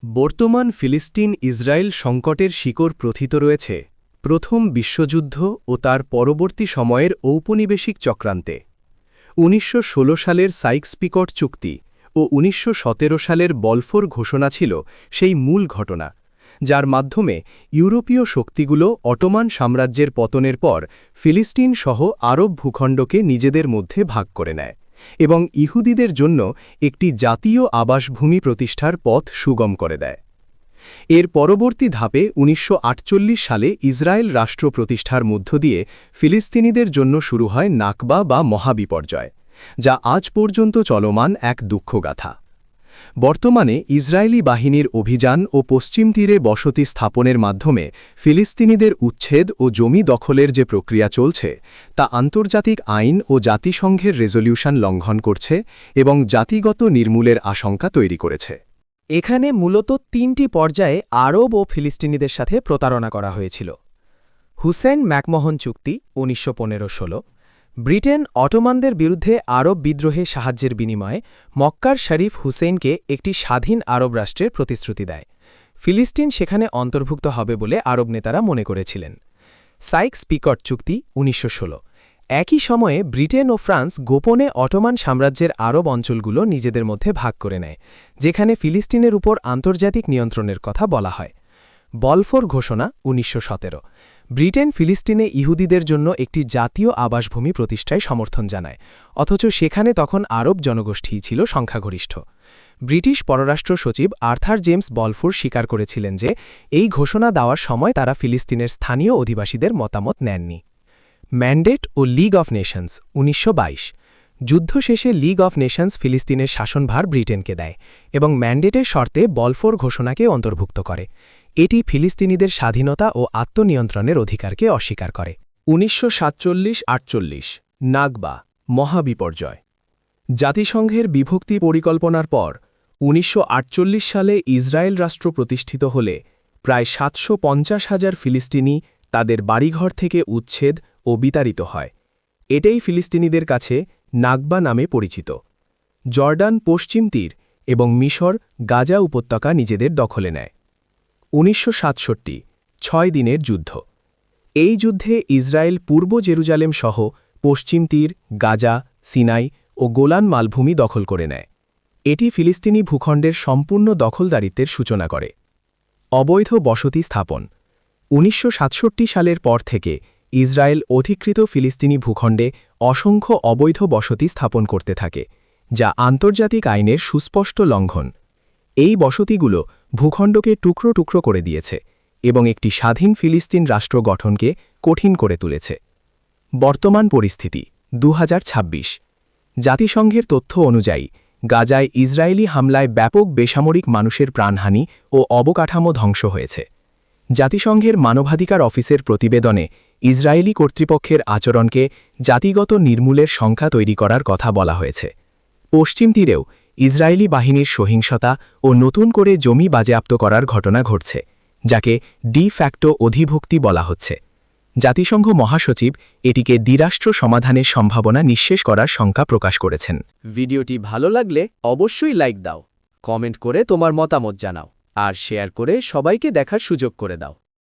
বর্তমান ফিলিস্তিন ইসরায়েল সংকটের শিকড় প্রথিত রয়েছে প্রথম বিশ্বযুদ্ধ ও তার পরবর্তী সময়ের ঔপনিবেশিক চক্রান্তে। ১৯১৬ সালের সাইকস-পিকট চুক্তি ও ১৯১৭ সালের বলফোর ঘোষণা ছিল সেই মূল ঘটনা, যার মাধ্যমে ইউরোপীয় শক্তিগুলো অটোমান সাম্রাজ্যের পতনের পর ফিলিস্তিন সহ আরব ভূখণ্ডকে নিজেদের মধ্যে ভাগ করে নেয় এবং ইহুদিদের জন্য একটি জাতীয় আবাসভূমি প্রতিষ্ঠার পথ সুগম করে দেয়। এর পরবর্তী ধাপে ১৯৪৮ সালে ইসরায়েল রাষ্ট্র প্রতিষ্ঠার মধ্য দিয়ে ফিলিস্তিনিদের জন্য শুরু হয় নাকবা বা মহাবিপর্যয়, যা আজ পর্যন্ত চলমান এক দুঃখগাথা। বর্তমানে ইসরায়েলি বাহিনীর অভিযান ও পশ্চিম তীরে বসতি স্থাপনের মাধ্যমে ফিলিস্তিনিদের উচ্ছেদ ও জমি দখলের যে প্রক্রিয়া চলছে তা আন্তর্জাতিক আইন ও জাতিসংঘের রেজলিউশন লঙ্ঘন করছে এবং জাতিগত নির্মূলের আশঙ্কা তৈরি করেছে। এখানে মূলত তিনটি পর্যায়ে আরব ও ফিলিস্তিনিদের সাথে প্রতারণা করা হয়েছিল। হুসেন-ম্যাকমোহন চুক্তি ১৯১৫-১৬। ব্রিটেন অটোমানদের বিরুদ্ধে আরব বিদ্রোহে সাহায্যের বিনিময়ে মক্কার শরীফ হুসেইনকে একটি স্বাধীন আরব রাষ্ট্রের প্রতিশ্রুতি দেয়। ফিলিস্তিন সেখানে অন্তর্ভুক্ত হবে বলে আরব নেতারা মনে করেছিলেন। সাইকস-পিকট চুক্তি ১৯১৬। একই সময়ে ব্রিটেন ও ফ্রান্স গোপনে অটোমান সাম্রাজ্যের আরব অঞ্চলগুলো নিজেদের মধ্যে ভাগ করে নেয়, যেখানে ফিলিস্তিনের উপর আন্তর্জাতিক নিয়ন্ত্রণের কথা বলা হয়। বলফোর ঘোষণা ১৯১৭। ব্রিটেন ফিলিস্তিনে ইহুদিদের জন্য একটি জাতীয় আবাসভূমি প্রতিষ্ঠায় সমর্থন জানায়, অথচ সেখানে তখন আরব জনগোষ্ঠীই ছিল সংখ্যাগরিষ্ঠ। ব্রিটিশ পররাষ্ট্র সচিব আর্থার জেমস বলফোর স্বীকার করেছিলেন যে এই ঘোষণা দেওয়ার সময় তারা ফিলিস্তিনের স্থানীয় অধিবাসীদের মতামত নেননি। ম্যান্ডেট ও লিগ অফ নেশনস ১৯২২। যুদ্ধ শেষে লিগ অফ নেশনস ফিলিস্তিনের শাসনভার ব্রিটেনকে দেয় এবং ম্যান্ডেটের শর্তে বলফোর ঘোষণাকে অন্তর্ভুক্ত করে। এটি ফিলিস্তিনিদের স্বাধীনতা ও আত্মনিয়ন্ত্রণের অধিকারকে অস্বীকার করে। ১৯৪৭-৪৮ নাকবা মহাবিপর্যয়। জাতিসংঘের বিভক্তি পরিকল্পনার পর ১৯৪৮ সালে ইসরায়েল রাষ্ট্র প্রতিষ্ঠিত হলে প্রায় ৭৫০,০০০ ফিলিস্তিনি তাদের বাড়িঘর থেকে উচ্ছেদ ও বিতাড়িত হয়। এটাই ফিলিস্তিনিদের কাছে নাকবা নামে পরিচিত। জর্ডান পশ্চিম তীর এবং মিশর গাজা উপত্যকা নিজেদের দখলে নেয়। ১৯৬৭ ৬ দিনের যুদ্ধ। এই যুদ্ধে ইসরায়েল পূর্ব জেরুজালেম সহ পশ্চিম তীর, গাজা, সিনাই ও গোলান মালভূমি দখল করে নেয়। এটি ফিলিস্তিনি ভূখণ্ডের সম্পূর্ণ দখলদারিত্বের সূচনা করে। অবৈধ বসতি স্থাপন। ১৯৬৭ সালের পর থেকে ইসরায়েল অধিকৃত ফিলিস্তিনি ভূখণ্ডে অসংখ্য অবৈধ বসতি স্থাপন করতে থাকে, যা আন্তর্জাতিক আইনের সুস্পষ্ট লঙ্ঘন। এই বসতিগুলো ভূখণ্ডকে টুকরো টুকরো করে দিয়েছে এবং একটি স্বাধীন ফিলিস্তিন রাষ্ট্র গঠনকে কঠিন করে তুলেছে। বর্তমান পরিস্থিতি ২০২৬। জাতিসংঘের তথ্য অনুযায়ী গাজায় ইসরায়েলি হামলায় ব্যাপক বেসামরিক মানুষের প্রাণহানি ও অবকাঠামো ধ্বংস হয়েছে। জাতিসংঘের মানবাধিকার অফিসের প্রতিবেদনে ইসরায়েলি কর্তৃপক্ষের আচরণকে জাতিগত নির্মূলের সংখ্যা তৈরি করার কথা বলা হয়েছে। পশ্চিম তীরেও ইসরায়েলি বাহিনীর সহিংসতা ও নতুন করে জমি বাজেয়াপ্ত করার ঘটনা ঘটছে, যাকে ডি ফ্যাক্টো অধিভুক্তি বলা হচ্ছে। জাতিসংঘ মহাসচিব এটিকে দ্বিরাষ্ট্র সমাধানের সম্ভাবনা নিঃশেষ করার শঙ্কা প্রকাশ করেছেন। ভিডিওটি ভালো লাগলে অবশ্যই লাইক দাও, কমেন্ট করে তোমার মতামত জানাও আর শেয়ার করে সবাইকে দেখার সুযোগ করে দাও।